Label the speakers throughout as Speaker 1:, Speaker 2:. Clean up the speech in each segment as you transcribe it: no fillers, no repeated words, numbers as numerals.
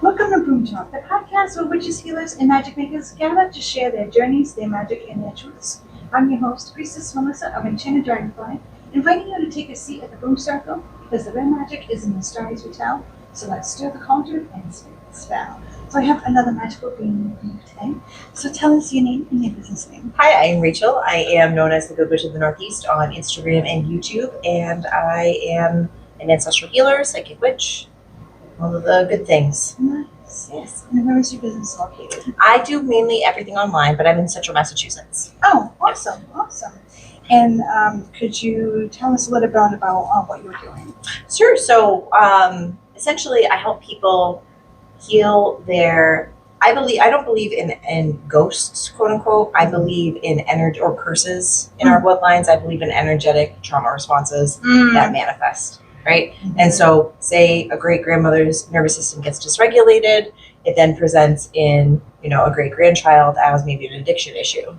Speaker 1: Welcome to Broom, the podcast where witches, healers, and magic makers gather to share their journeys, their magic, and their truths. I'm your host, Priestess Mellisa of Enchanted Dragonfly, inviting you to take a seat at the Broom Circle because the real magic is in the stories we tell. So let's stir the cauldron and spin the spell. So I have another magical being with me today. So tell us your name and your business name.
Speaker 2: Hi, I'm Rachel. I am known as the Good Witch of the Northeast on Instagram and YouTube, and I am an ancestral healer, psychic witch, all of the good things.
Speaker 1: Nice. Yes. And where is your business located?
Speaker 2: I do mainly everything online, but I'm in Central Massachusetts.
Speaker 1: Oh, awesome, awesome. And could you tell us a little bit about what you're doing?
Speaker 2: Sure. So essentially, I help people heal their. I don't believe in ghosts, quote unquote. I believe in energy or curses in our bloodlines. I believe in energetic trauma responses that manifest. Right. Mm-hmm. And so say a great grandmother's nervous system gets dysregulated, it then presents in, a great grandchild as maybe an addiction issue.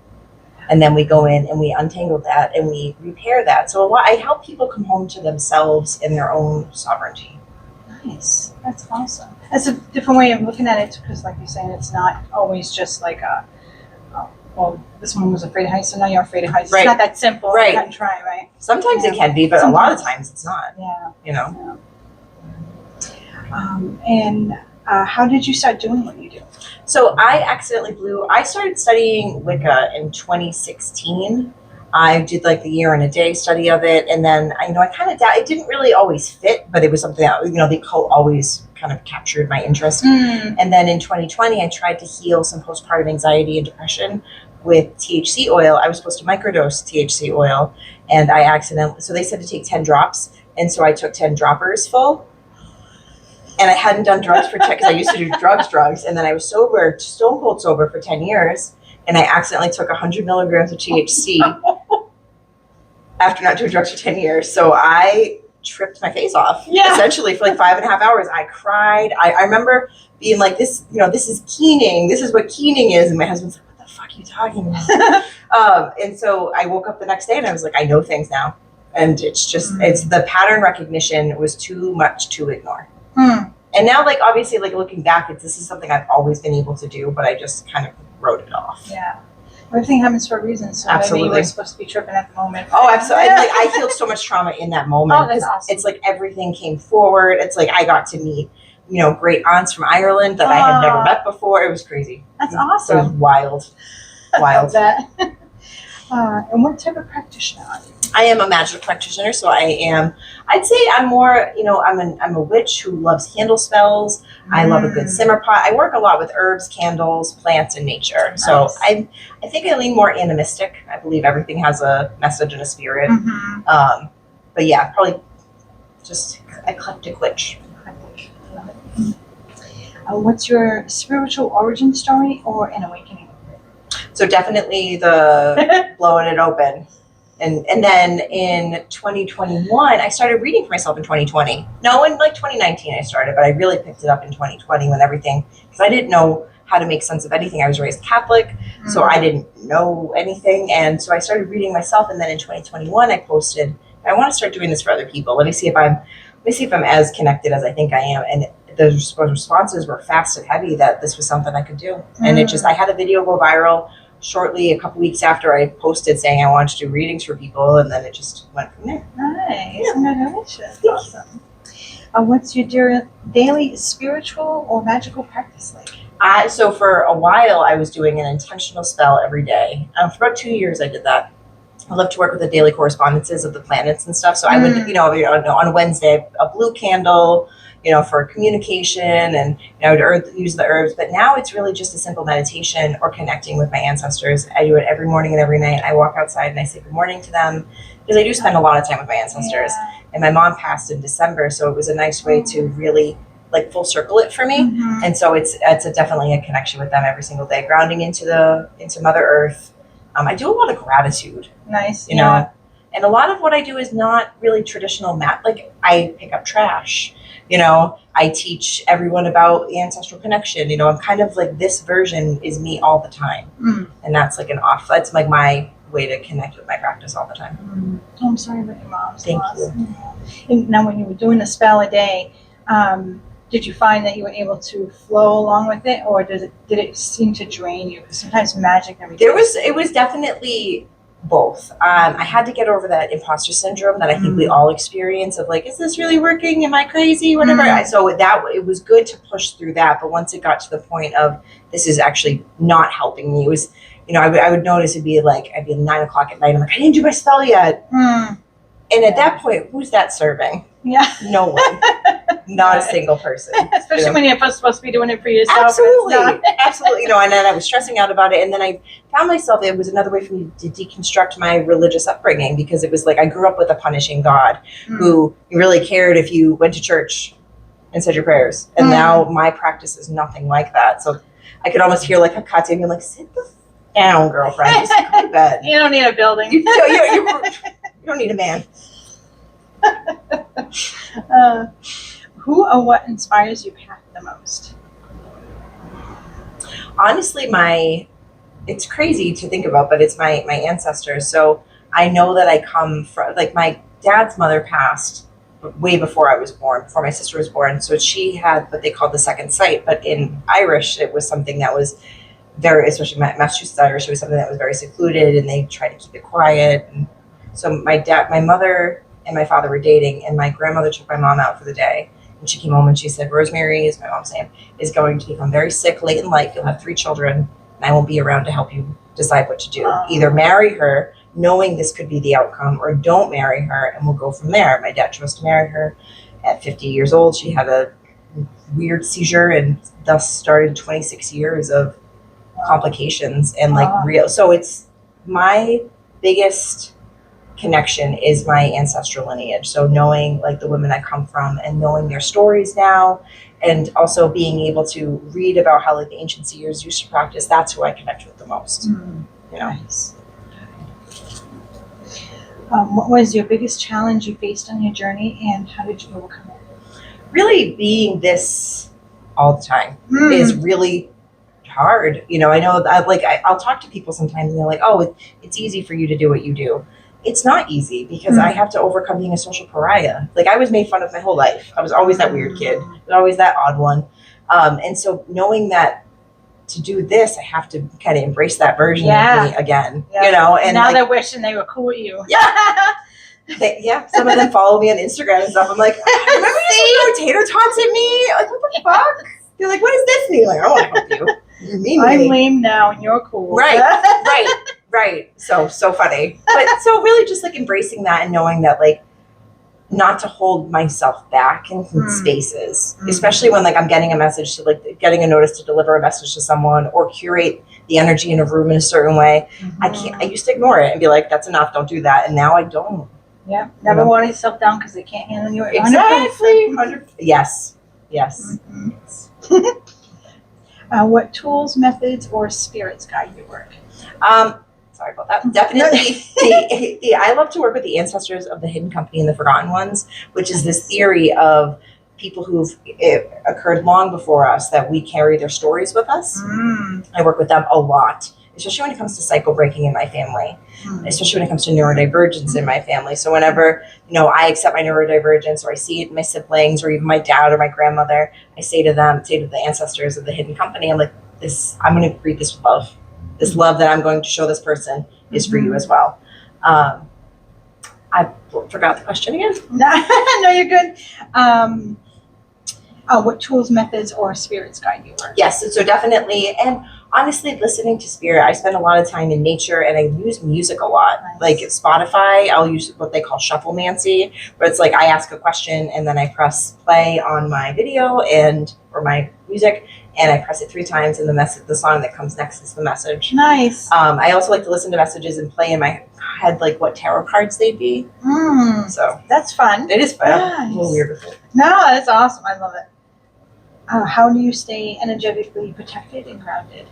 Speaker 2: And then we go in and we untangle that and we repair that. So I help people come home to themselves and their own sovereignty.
Speaker 1: Nice. That's awesome. That's a different way of looking at it because, like you're saying, it's not always just like this one was afraid of heights, so now you're afraid of heights.
Speaker 2: Right.
Speaker 1: It's not that simple.
Speaker 2: Right.
Speaker 1: You can try, right?
Speaker 2: Sometimes it can be, but sometimes. A lot of times it's not.
Speaker 1: Yeah. And how did you start doing what you do?
Speaker 2: So I started studying Wicca in 2016. I did like the year and a day study of it. And then it didn't really always fit, but it was something that, the occult always kind of captured my interest. And then in 2020, I tried to heal some postpartum anxiety and depression with THC oil. I was supposed to microdose THC oil and so they said to take 10 drops. And so I took 10 droppers full. And I hadn't done drugs for 10 because I used to do drugs. And then I was sober, stone cold sober for 10 years. And I accidentally took 100 milligrams of THC after not doing drugs for 10 years. So I tripped my face off, essentially, for like 5.5 hours. I cried. I remember being like, this is keening. This is what keening is. And my husband's like, what the fuck are you talking about? And so I woke up the next day and I was like, I know things now. And it's just, it's the pattern recognition was too much to ignore. And now, obviously, looking back, this is something I've always been able to do, but I just kind of wrote it off.
Speaker 1: Yeah. Everything happens for a reason. So
Speaker 2: absolutely.
Speaker 1: Maybe you were supposed to be tripping at the moment.
Speaker 2: Oh, absolutely. I healed so much trauma in that moment.
Speaker 1: Oh, that's awesome.
Speaker 2: It's like everything came forward. It's like I got to meet, great aunts from Ireland that I had never met before. It was crazy.
Speaker 1: That's awesome.
Speaker 2: It was wild. Wild.
Speaker 1: And what type of practitioner are you?
Speaker 2: I am a magic practitioner, so I'd say I'm more, I'm a witch who loves handle spells. I love a good simmer pot. I work a lot with herbs, candles, plants, and nature. Nice. So I think I lean more animistic. I believe everything has a message and a spirit. But yeah, probably just eclectic witch.
Speaker 1: What's your spiritual origin story or an awakening?
Speaker 2: So definitely the blowing it open. And then in 2021, I started reading for myself in 2020. No, in 2019 I started, but I really picked it up in 2020 when because I didn't know how to make sense of anything. I was raised Catholic, so I didn't know anything. And so I started reading myself. And then in 2021, I posted, I want to start doing this for other people. Let me see if I'm as connected as I think I am. And the responses were fast and heavy that this was something I could do. And I had a video go viral shortly a couple weeks after I posted saying I wanted to do readings for people, and then it just went from there.
Speaker 1: Nice. Yeah. Congratulations. Awesome. What's your daily spiritual or magical practice like?
Speaker 2: So for a while, I was doing an intentional spell every day. For about 2 years, I did that. I love to work with the daily correspondences of the planets and stuff. So I would, on Wednesday, a blue candle, for communication, and I would use the herbs. But now it's really just a simple meditation or connecting with my ancestors. I do it every morning and every night. I walk outside and I say good morning to them because I do spend a lot of time with my ancestors. Yeah. And my mom passed in December, so it was a nice way to really full circle it for me. And so it's definitely a connection with them every single day, grounding into Mother Earth. I do a lot of gratitude.
Speaker 1: Nice.
Speaker 2: You know, and a lot of what I do is not really traditional math. I pick up trash. I teach everyone about the ancestral connection. I'm kind of this version is me all the time. And that's that's my way to connect with my practice all the time.
Speaker 1: Oh, I'm sorry about your mom's
Speaker 2: Thank
Speaker 1: loss.
Speaker 2: you.
Speaker 1: And now when you were doing a spell a day, did you find that you were able to flow along with it, or did it seem to drain you? Because sometimes magic and
Speaker 2: it was definitely both. I had to get over that imposter syndrome that I think we all experience of like, is this really working? Am I crazy? Whatever. So it was good to push through that. But once it got to the point of this is actually not helping me, it was, I would notice I'd be 9 o'clock at night. I'm like, I didn't do my spell yet. And at that point, who's that serving?
Speaker 1: Yeah.
Speaker 2: No one. Not a single person.
Speaker 1: Especially when you're supposed to be doing it for yourself.
Speaker 2: Absolutely. Absolutely. And then I was stressing out about it. And then I found myself, it was another way for me to deconstruct my religious upbringing, because it was like I grew up with a punishing God who really cared if you went to church and said your prayers. And now my practice is nothing like that. So I could almost hear like Katya being like, sit the down, girlfriend. Just go to bed.
Speaker 1: You don't need a building.
Speaker 2: You don't need a man.
Speaker 1: Who or what inspires your path the most?
Speaker 2: Honestly, it's crazy to think about, but it's my ancestors. So I know that I come from, like, my dad's mother passed way before I was born, before my sister was born. So she had what they called the second sight, but in Irish, it was something that was very, especially Massachusetts Irish, it was something that was very secluded, and they tried to keep it quiet. And so my mother and my father were dating, and my grandmother took my mom out for the day. And she came home and she said, Rosemary, is my mom's name, is going to become very sick late in life. You'll have 3 children, and I won't be around to help you decide what to do. Either marry her, knowing this could be the outcome, or don't marry her, and we'll go from there. My dad chose to marry her at 50 years old. She had a weird seizure, and thus started 26 years of complications and real. So it's my biggest connection is my ancestral lineage. So knowing like the women I come from and knowing their stories now, and also being able to read about how like the ancient seers used to practice, that's who I connect with the most.
Speaker 1: Nice. What was your biggest challenge you faced on your journey, and how did you overcome it?
Speaker 2: Really being this all the time is really hard. I know I'll talk to people sometimes and they're like, oh, it's easy for you to do what you do. It's not easy, because I have to overcome being a social pariah. Like, I was made fun of my whole life. I was always that weird kid. I was always that odd one. And so knowing that to do this, I have to kind of embrace that version of me again, and
Speaker 1: now they're wishing they were cool with you.
Speaker 2: Some of them follow me on Instagram and stuff. I'm like, remember you throw tater tots at me? Like, what the fuck? You're like, what does this mean? Like, I don't want to help you. You're mean to me.
Speaker 1: I'm lame now and you're cool.
Speaker 2: Right. So funny. But so really just like embracing that and knowing that like not to hold myself back in spaces, especially when like I'm getting a message to like getting a notice to deliver a message to someone or curate the energy in a room in a certain way. I used to ignore it and be like, that's enough. Don't do that. And now I don't.
Speaker 1: Yeah. Never water yourself down because they can't handle you.
Speaker 2: Exactly. Yes.
Speaker 1: What tools, methods, or spirits guide your work?
Speaker 2: Sorry about that. Definitely, I love to work with the ancestors of the hidden company and the forgotten ones, which is this theory of people who've occurred long before us, that we carry their stories with us. I work with them a lot, especially when it comes to cycle breaking in my family, especially when it comes to neurodivergence in my family. So whenever, I accept my neurodivergence, or I see it in my siblings, or even my dad or my grandmother, I say to the ancestors of the hidden company, I'm like, I'm going to greet this with love. This love that I'm going to show this person is for you as well. I forgot the question again.
Speaker 1: No, you're good. What tools, methods, or spirits guide your work?
Speaker 2: Yes, so definitely. And honestly, listening to spirit, I spend a lot of time in nature, and I use music a lot. Nice. Like Spotify, I'll use what they call shufflemancy, where it's like I ask a question and then I press play on my video or my music, and I press it 3 times, and the song that comes next is the message.
Speaker 1: Nice.
Speaker 2: I also like to listen to messages and play in my head like what tarot cards they'd be. So
Speaker 1: that's fun.
Speaker 2: It is fun.
Speaker 1: Nice.
Speaker 2: I'm a little weird with it.
Speaker 1: No, that's awesome. I love it. How do you stay energetically protected and grounded?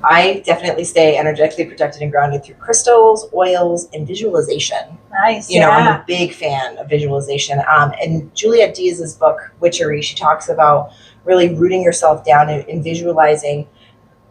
Speaker 2: I definitely stay energetically protected and grounded through crystals, oils, and visualization.
Speaker 1: Nice.
Speaker 2: I'm a big fan of visualization. And Juliette Diaz's book, Witchery, she talks about really rooting yourself down and visualizing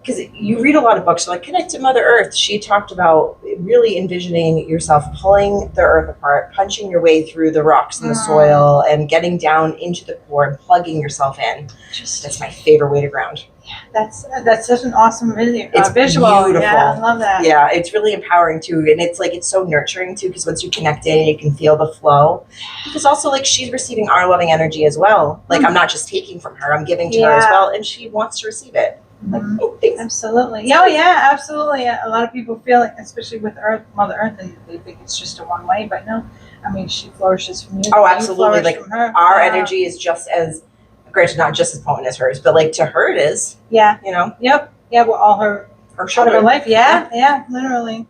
Speaker 2: because you read a lot of books like Connect to Mother Earth. She talked about really envisioning yourself pulling the earth apart, punching your way through the rocks and the soil, and getting down into the core and plugging yourself in. That's my favorite way to ground.
Speaker 1: That's such an awesome video.
Speaker 2: It's
Speaker 1: visual.
Speaker 2: beautiful.
Speaker 1: Yeah, I love that.
Speaker 2: Yeah, it's really empowering too, and it's like it's so nurturing too, because once you connect in, you can feel the flow. Because also, like, she's receiving our loving energy as well. Like, I'm not just taking from her; I'm giving to her as well, and she wants to receive it. Like, oh, thanks.
Speaker 1: Absolutely. Oh, yeah, absolutely. A lot of people feel like, especially with Mother Earth, and they think it's just a one way, but no. I mean, she flourishes from you.
Speaker 2: Oh, absolutely. Like,
Speaker 1: from her.
Speaker 2: our energy is just as, granted, not just as potent as hers, but like to her it is.
Speaker 1: Yeah.
Speaker 2: You know?
Speaker 1: Yep. Yeah, well, all her part of her life. Yeah, literally.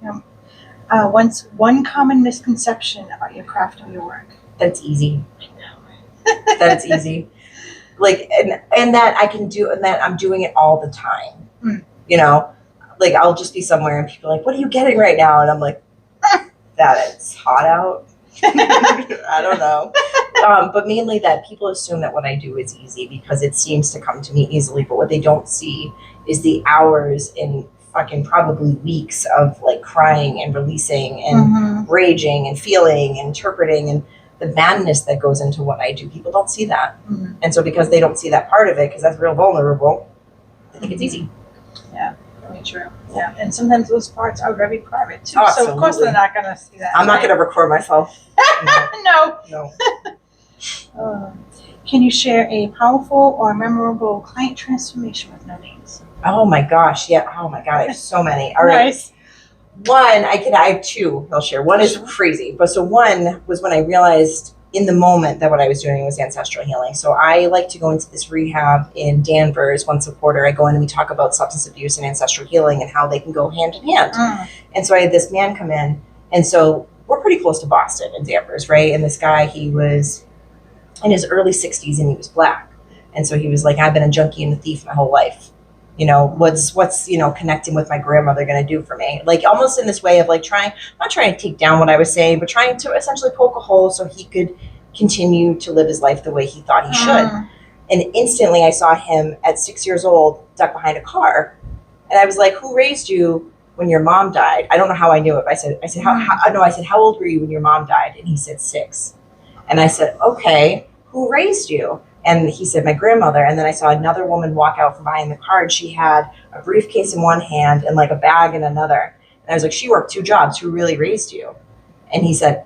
Speaker 1: Yeah. One common misconception about your craft or your work.
Speaker 2: That it's easy. I know. That it's easy. Like, and that I can do, and that I'm doing it all the time. You know, like I'll just be somewhere and people are like, what are you getting right now? And I'm like, that it's hot out. I don't know. But mainly that people assume that what I do is easy because it seems to come to me easily. But what they don't see is the hours and fucking probably weeks of like crying and releasing and raging and feeling and interpreting and the madness that goes into what I do. People don't see that. And so because they don't see that part of it, because that's real vulnerable, I think it's easy.
Speaker 1: Yeah, very true. Yeah, and sometimes those parts are very private too.
Speaker 2: Oh,
Speaker 1: so of course they're not going to see that.
Speaker 2: I'm not going to record myself.
Speaker 1: No. Can you share a powerful or memorable client transformation with no names?
Speaker 2: Oh my gosh, yeah. Oh my God, I have so many. All right.
Speaker 1: Nice.
Speaker 2: One, I have two I'll share. One is crazy. But so one was when I realized in the moment that what I was doing was ancestral healing. So I like to go into this rehab in Danvers once a quarter. I go in and we talk about substance abuse and ancestral healing and how they can go hand in hand. And so I had this man come in. And so we're pretty close to Boston in Danvers, right? And this guy, he was in his early 60s and he was black. And so he was like, I've been a junkie and a thief my whole life. You know, what's you know, connecting with my grandmother going to do for me? Like almost in this way of like not trying to take down what I was saying, but trying to essentially poke a hole so he could continue to live his life the way he thought he should. And instantly I saw him at 6 years old, ducked behind a car. And I was like, who raised you when your mom died? I don't know how I knew it. I said, how old were you when your mom died? And he said 6. And I said, okay, who raised you? And he said, my grandmother. And then I saw another woman walk out from behind the car and she had a briefcase in one hand and like a bag in another. And I was like, she worked 2 jobs. Who really raised you? And he said,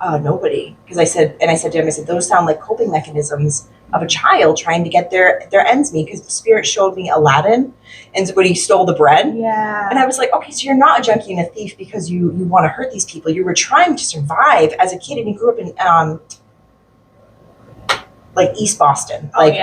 Speaker 2: nobody. Because I said to him, those sound like coping mechanisms of a child trying to get their ends meet. Because Spirit showed me Aladdin and when he stole the bread.
Speaker 1: Yeah.
Speaker 2: And I was like, okay, so you're not a junkie and a thief because you want to hurt these people. You were trying to survive as a kid and you grew up in like East Boston, like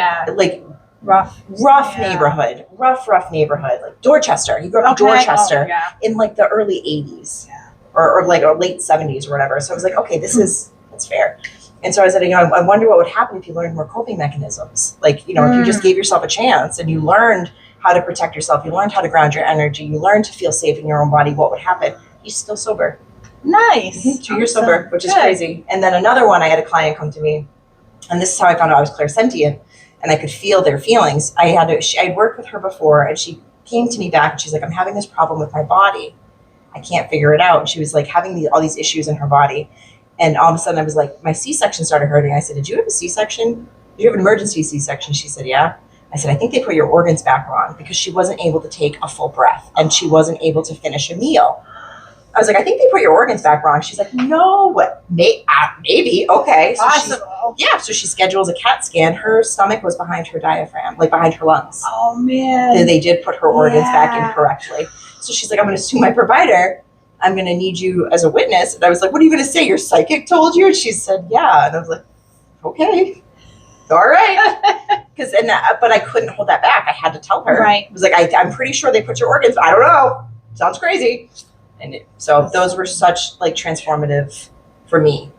Speaker 2: rough neighborhood, rough neighborhood, like Dorchester. You grew up in Dorchester in like the early 80s or late 70s or whatever. So I was like, okay, that's fair. And so I said, I wonder what would happen if you learned more coping mechanisms. Like, if you just gave yourself a chance and you learned how to protect yourself, you learned how to ground your energy, you learned to feel safe in your own body, what would happen? You're still sober.
Speaker 1: Nice.
Speaker 2: 2 years sober, which is crazy. And then another one, I had a client come to me. And this is how I found out I was clairsentient and I could feel their feelings. I'd worked with her before and she came to me back and she's like, I'm having this problem with my body. I can't figure it out. And she was like having all these issues in her body. And all of a sudden I was like, my C-section started hurting. I said, did you have a C-section? Did you have an emergency C-section? She said, yeah. I said, I think they put your organs back wrong because she wasn't able to take a full breath and she wasn't able to finish a meal. I was like, I think they put your organs back wrong. She's like, no, maybe. Okay. So
Speaker 1: possible.
Speaker 2: So she schedules a CAT scan. Her stomach was behind her diaphragm, like behind her lungs.
Speaker 1: Oh, man.
Speaker 2: They did put her organs back incorrectly. So she's like, I'm going to sue my provider. I'm going to need you as a witness. And I was like, what are you going to say? Your psychic told you? And she said, yeah. And I was like, okay. All right. But I couldn't hold that back. I had to tell her.
Speaker 1: Right.
Speaker 2: I was like, I'm pretty sure they put your organs. I don't know. Sounds crazy. And so those were such like transformative for me.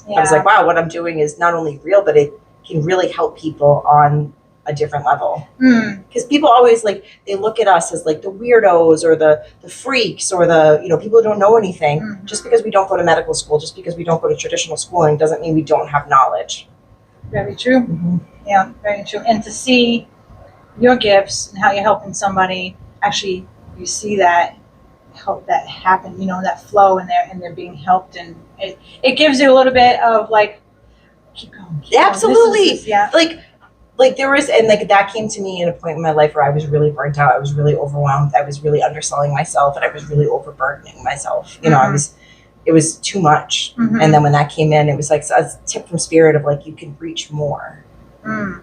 Speaker 2: I was like, wow, what I'm doing is not only real, but it can really help people on a different level. Because people always they look at us as like the weirdos or the freaks or the, people who don't know anything. Just because we don't go to medical school, just because we don't go to traditional schooling doesn't mean we don't have knowledge.
Speaker 1: Very true. Yeah, very true. And to see your gifts and how you're helping somebody, actually you see that help that happen, that flow, and they're being helped, and it gives you a little bit of like, keep going.
Speaker 2: Absolutely.
Speaker 1: Yeah.
Speaker 2: Like there was, and like that came to me in a point in my life where I was really burnt out. I was really overwhelmed. I was really underselling myself, and I was really overburdening myself. It was too much. And then when that came in, it was like a tip from spirit of like, you can reach more.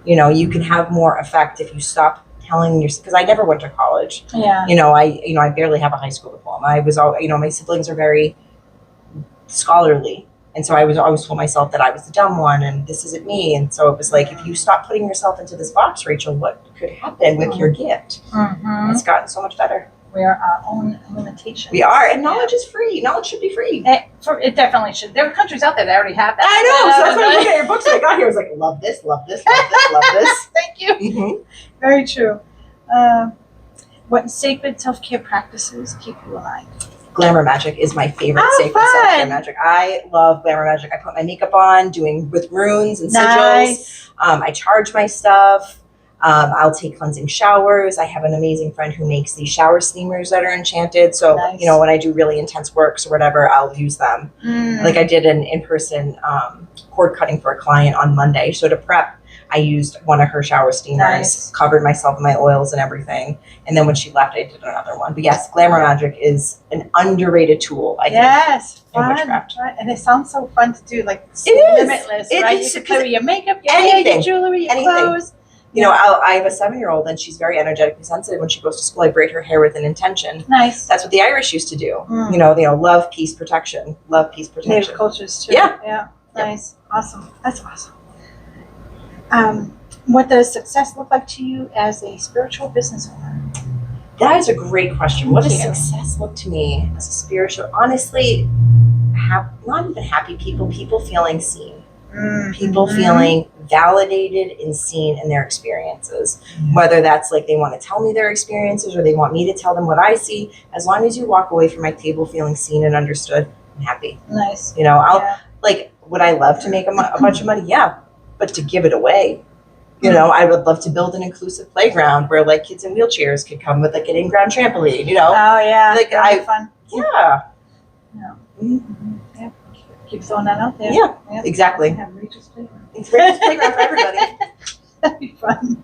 Speaker 2: You can have more effect if you stop telling yourself, because I never went to college.
Speaker 1: Yeah.
Speaker 2: I barely have a high school diploma. I was all, my siblings are very scholarly. And so I was always told myself that I was the dumb one and this isn't me. And so it was like, if you stop putting yourself into this box, Rachel, what could happen with your gift? It's gotten so much better.
Speaker 1: We are our own limitations.
Speaker 2: We are, and knowledge is free. Knowledge should be free.
Speaker 1: It definitely should. There are countries out there that already have that.
Speaker 2: I know. So that's why I looked at your books and I got here. I was like, love this, love this, love this, love this.
Speaker 1: Thank you. Very true. What sacred self-care practices keep you alive?
Speaker 2: Glamour magic is my favorite sacred self-care magic. I love glamour magic. I put my makeup on, with runes and sigils. I charge my stuff. I'll take cleansing showers. I have an amazing friend who makes these shower steamers that are enchanted. So, when I do really intense works or whatever, I'll use them. Like I did an in-person cord cutting for a client on Monday. So to prep, I used one of her shower steamers, covered myself in my oils and everything. And then when she left, I did another one. But yes, glamour magic is an underrated tool, I think, in witchcraft.
Speaker 1: Fun. And it sounds so fun to do, like limitless, right? You can play with your makeup, your hair, your jewelry, your clothes.
Speaker 2: I have a 7-year-old and she's very energetically sensitive. When she goes to school, I braid her hair with an intention.
Speaker 1: Nice.
Speaker 2: That's what the Irish used to do. Love, peace, protection. Love, peace, protection.
Speaker 1: Native cultures too. Yeah. Nice. Awesome. That's awesome. What does success look like to you as a spiritual business owner?
Speaker 2: That is a great question. What does success look to me as a spiritual? Honestly, not even happy people feeling seen. People feeling validated and seen in their experiences. Whether that's like they want to tell me their experiences or they want me to tell them what I see. As long as you walk away from my table feeling seen and understood, I'm happy.
Speaker 1: Nice.
Speaker 2: Would I love to make a bunch of money? Yeah. But to give it away, I would love to build an inclusive playground where like kids in wheelchairs could come with like an in-ground trampoline,
Speaker 1: Oh yeah.
Speaker 2: Like
Speaker 1: that'd be fun.
Speaker 2: Yeah.
Speaker 1: Yeah. Keep throwing that out there.
Speaker 2: Yeah. Exactly.
Speaker 1: Have Rachel's playground.
Speaker 2: It's Rachel's playground for everybody.
Speaker 1: That'd be fun.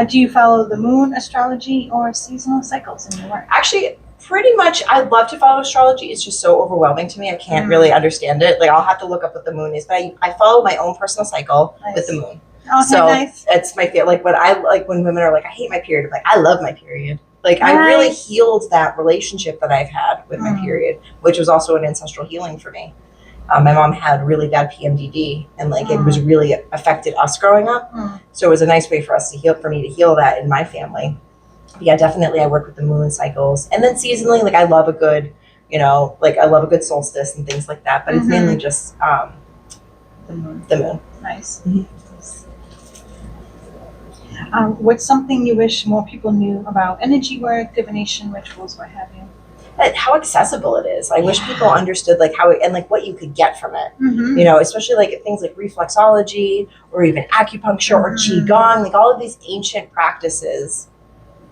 Speaker 1: Do you follow the moon, astrology, or seasonal cycles in your work?
Speaker 2: Actually, pretty much, I love to follow astrology. It's just so overwhelming to me. I can't really understand it. Like, I'll have to look up what the moon is. But I follow my own personal cycle with the moon.
Speaker 1: Okay,
Speaker 2: so
Speaker 1: nice.
Speaker 2: It's my favorite. Like, when women are like, I hate my period. I'm like, I love my period. Like, I really healed that relationship that I've had with my period, which was also an ancestral healing for me. My mom had really bad PMDD, and like it was really affected us growing up. So it was a nice way for me to heal that in my family. But yeah, definitely I work with the moon cycles, and then seasonally, like I love a good, I love a good solstice and things like that. But it's mainly just the moon.
Speaker 1: Nice. What's something you wish more people knew about energy work, divination, rituals, what have you?
Speaker 2: How accessible it is. I wish people understood like how and like what you could get from it. Especially like things like reflexology or even acupuncture or qigong, like all of these ancient practices.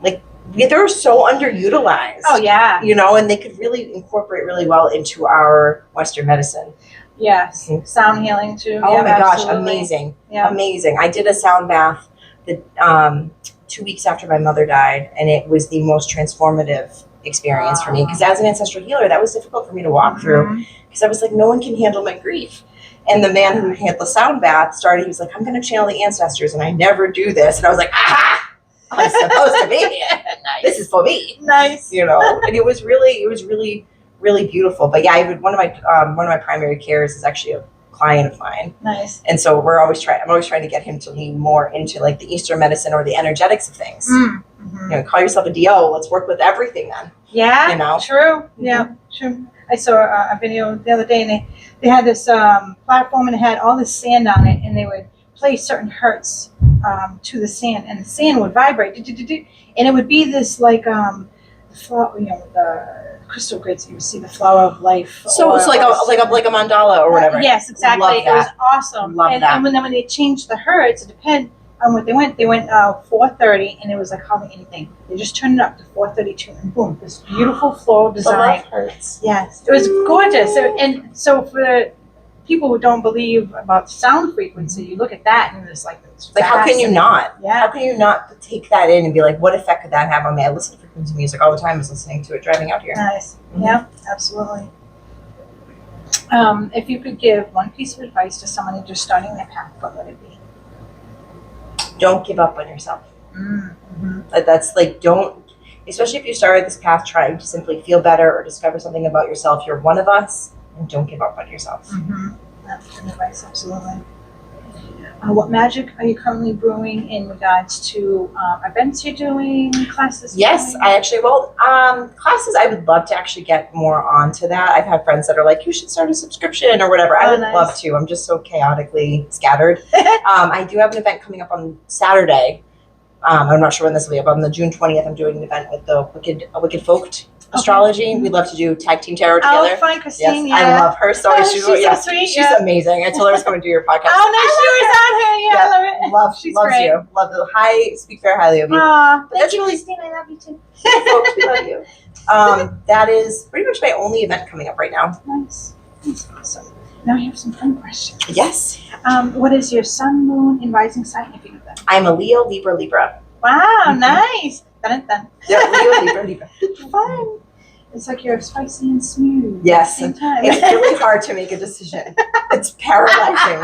Speaker 2: Like they're so underutilized.
Speaker 1: Oh yeah.
Speaker 2: And they could really incorporate really well into our Western medicine.
Speaker 1: Yes. Sound healing too.
Speaker 2: Oh my gosh, amazing. Yeah. Amazing. I did a sound bath 2 weeks after my mother died, and it was the most transformative experience for me, because as an ancestral healer that was difficult for me to walk through, because I was like, no one can handle my grief. And the man who had the sound bath he was like, I'm going to channel the ancestors, and I never do this. And I was like, I'm supposed to be here. Nice. This is for me.
Speaker 1: Nice.
Speaker 2: And it was really, really beautiful. But yeah, one of my primary cares is actually a client of mine.
Speaker 1: Nice.
Speaker 2: And so I'm always trying to get him to lean more into like the Eastern medicine or the energetics of things. Call yourself a DO. Let's work with everything then.
Speaker 1: Yeah. True. Yeah. True. I saw a video the other day, and they had this platform, and it had all this sand on it, and they would play certain hertz to the sand, and the sand would vibrate, and it would be this like the crystal grids. You would see the flower of life.
Speaker 2: So it's like a mandala or whatever.
Speaker 1: Yes, exactly. It was awesome.
Speaker 2: Love that.
Speaker 1: And when they changed the hertz, it depended They went 4:30, and it was like hardly anything. They just turned it up to 4:32, and boom, this beautiful floral
Speaker 2: The love
Speaker 1: design.
Speaker 2: hurts.
Speaker 1: Yes, it was gorgeous. And so for the people who don't believe about sound frequency, you look at that and it's like
Speaker 2: how can you not?
Speaker 1: Yeah.
Speaker 2: How can you not take that in and be like, what effect could that have on me? I listen to frequency music all the time. I was listening to it driving out here.
Speaker 1: Nice.
Speaker 2: Mhm.
Speaker 1: Yeah, absolutely. If you could give one piece of advice to someone who's just starting their path, what would it be?
Speaker 2: Don't give up on yourself.
Speaker 1: Mm-hmm.
Speaker 2: That's like, don't, especially if you started this path trying to simply feel better or discover something about yourself. You're one of us, and don't give up on yourself.
Speaker 1: Mm-hmm. That's good advice, absolutely. What magic are you currently brewing in regards to events you're doing, classes?
Speaker 2: Yes, I actually will. Classes, I would love to actually get more onto that. I've had friends that are like, you should start a subscription or whatever. I would love to. I'm just so chaotically scattered. I do have an event coming up on Saturday. I'm not sure when this will be up. On the June 20th, I'm doing an event with the Wicked Folk Astrology. We love to do tag team tarot together.
Speaker 1: Oh, fine, Christine.
Speaker 2: Yes,
Speaker 1: yeah.
Speaker 2: I love her. So
Speaker 1: She's so sweet.
Speaker 2: She's amazing. I told her I was going to do your podcast.
Speaker 1: Oh, no, she was on here. Yeah, I love it.
Speaker 2: Loves
Speaker 1: great.
Speaker 2: you. Love the hi. Speak very highly of you.
Speaker 1: Thank
Speaker 2: that's
Speaker 1: you,
Speaker 2: really-
Speaker 1: Christine. I love you too.
Speaker 2: Folks, we love you. That is pretty much my only event coming up right now.
Speaker 1: Nice. That's awesome. Now I have some fun questions.
Speaker 2: Yes.
Speaker 1: What is your sun, moon, and rising sign, if you know that?
Speaker 2: I'm a Leo, Libra.
Speaker 1: Wow,
Speaker 2: Mhm.
Speaker 1: nice. Dun, dun.
Speaker 2: Yeah, Leo, Libra.
Speaker 1: Fun. It's like you're spicy and smooth
Speaker 2: Yes.
Speaker 1: at the same time.
Speaker 2: It's really hard to make a decision. It's paralyzing.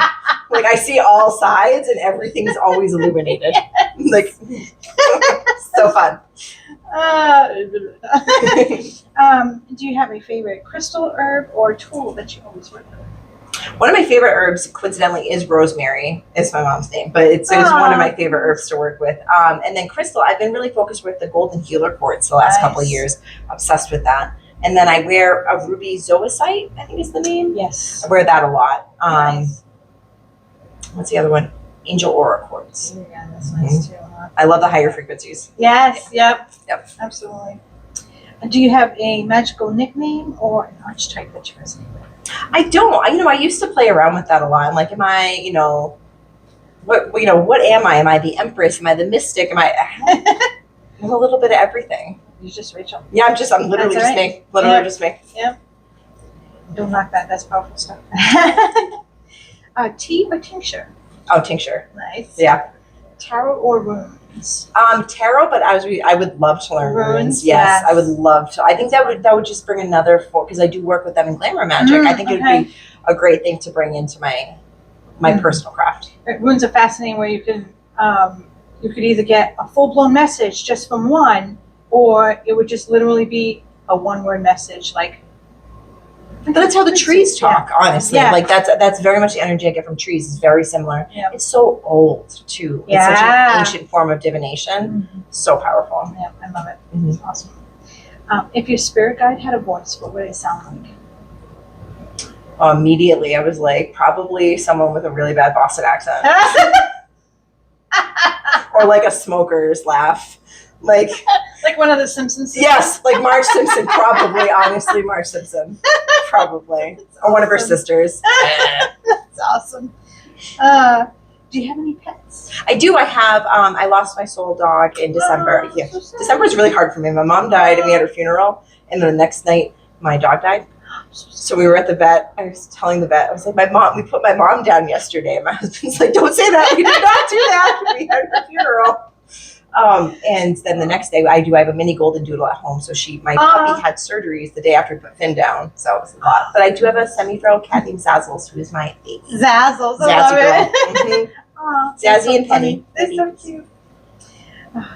Speaker 2: Like I see all sides and everything's always illuminated. Like so fun.
Speaker 1: Do you have a favorite crystal, herb, or tool that you always work with?
Speaker 2: One of my favorite herbs, coincidentally, is rosemary. It's my mom's name, but it's one of my favorite herbs to work with. And then crystal, I've been really focused with the golden healer quartz the last couple of years. Obsessed with that. And then I wear a ruby zoisite, I think is the name.
Speaker 1: Yes.
Speaker 2: I wear that a lot.
Speaker 1: Nice.
Speaker 2: What's the other one? Angel aura quartz.
Speaker 1: Yeah, that's nice too. Huh?
Speaker 2: I love the higher frequencies.
Speaker 1: Yes. Yep.
Speaker 2: Yep.
Speaker 1: Absolutely. Do you have a magical nickname or an archetype that you resonate with?
Speaker 2: I don't. I used to play around with that a lot. I'm like, am I, what am I? Am I the Empress? Am I the Mystic? I'm a little bit of everything.
Speaker 1: You're just Rachel.
Speaker 2: Yeah, I'm literally
Speaker 1: That's
Speaker 2: just
Speaker 1: right.
Speaker 2: me. Literally just me.
Speaker 1: Don't knock that. That's powerful stuff. Tea or tincture?
Speaker 2: Oh, tincture.
Speaker 1: Nice.
Speaker 2: Yeah.
Speaker 1: Tarot or runes?
Speaker 2: Tarot, but I would love to learn runes.
Speaker 1: Yes.
Speaker 2: I would love to. I think that would just bring another because I do work with them in glamour magic. I think it would be a great thing to bring into my personal craft.
Speaker 1: Runes are fascinating where you could either get a full-blown message just from one, or it would just literally be a one-word message like.
Speaker 2: But that's how the trees talk, honestly.
Speaker 1: Yeah.
Speaker 2: Like that's very much the energy I get from trees. It's very similar.
Speaker 1: Yeah.
Speaker 2: It's so old too. It's such an ancient form of divination.
Speaker 1: Mhm.
Speaker 2: So powerful.
Speaker 1: Yeah, I love it.
Speaker 2: Mhm.
Speaker 1: It's awesome. If your spirit guide had a voice, what would it sound like?
Speaker 2: Immediately, I was like, probably someone with a really bad Boston accent, or like a smoker's laugh, like
Speaker 1: one of the Simpsons.
Speaker 2: yes, like Marge Simpson, probably. Honestly, Marge Simpson, probably, or one of her sisters.
Speaker 1: That's awesome. Do you have any pets?
Speaker 2: I do. I have. I lost my soul dog in December.
Speaker 1: Oh,
Speaker 2: Yeah,
Speaker 1: so sad.
Speaker 2: December is really hard for me. My mom died, and we had her funeral, and then the next night, my dog died. So we were at the vet. I was telling the vet, I was like, we put my mom down yesterday. And my husband's like, don't say that. We did not do that. We had her funeral. And then the next day, I have a mini golden doodle at home. So my puppy had surgeries the day after we put Finn down. So it was a lot. But I do have a semi-feral cat named Zazzles, who is my baby.
Speaker 1: Zazzles. I
Speaker 2: Zazzy girl.
Speaker 1: love it.
Speaker 2: Mhm.
Speaker 1: That's
Speaker 2: Zazzy
Speaker 1: so
Speaker 2: and Penny.
Speaker 1: They're so cute.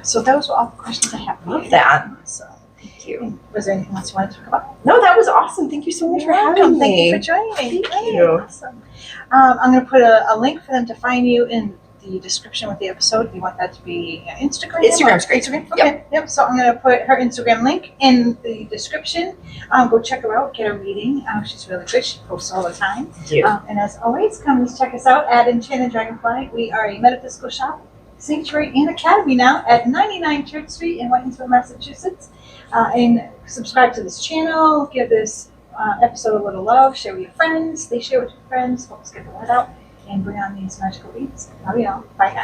Speaker 1: So those were all the questions I have.
Speaker 2: Love that.
Speaker 1: So,
Speaker 2: Thank you.
Speaker 1: was there anything else you want to talk about?
Speaker 2: No, that was awesome. Thank you so much for having me.
Speaker 1: Thank you for joining me.
Speaker 2: Thank you.
Speaker 1: Awesome. I'm going to put a link for them to find you in the description with the episode. Do you want that to be Instagram?
Speaker 2: Instagram's great.
Speaker 1: Instagram? Okay. Yep. So I'm going to put her Instagram link in the description. Go check her out. Get a reading. She's really good. She posts all the time.
Speaker 2: Thank you.
Speaker 1: And as always, come check us out at Enchanted Dragonfly. We are a metaphysical shop, sanctuary, and academy now at 99 Church Street in Whitinsville, Massachusetts. And subscribe to this channel. Give this episode a little love. Share with your friends. They share with your friends. Help us get the word out and bring on these magical beats. Love you all. Bye, guys.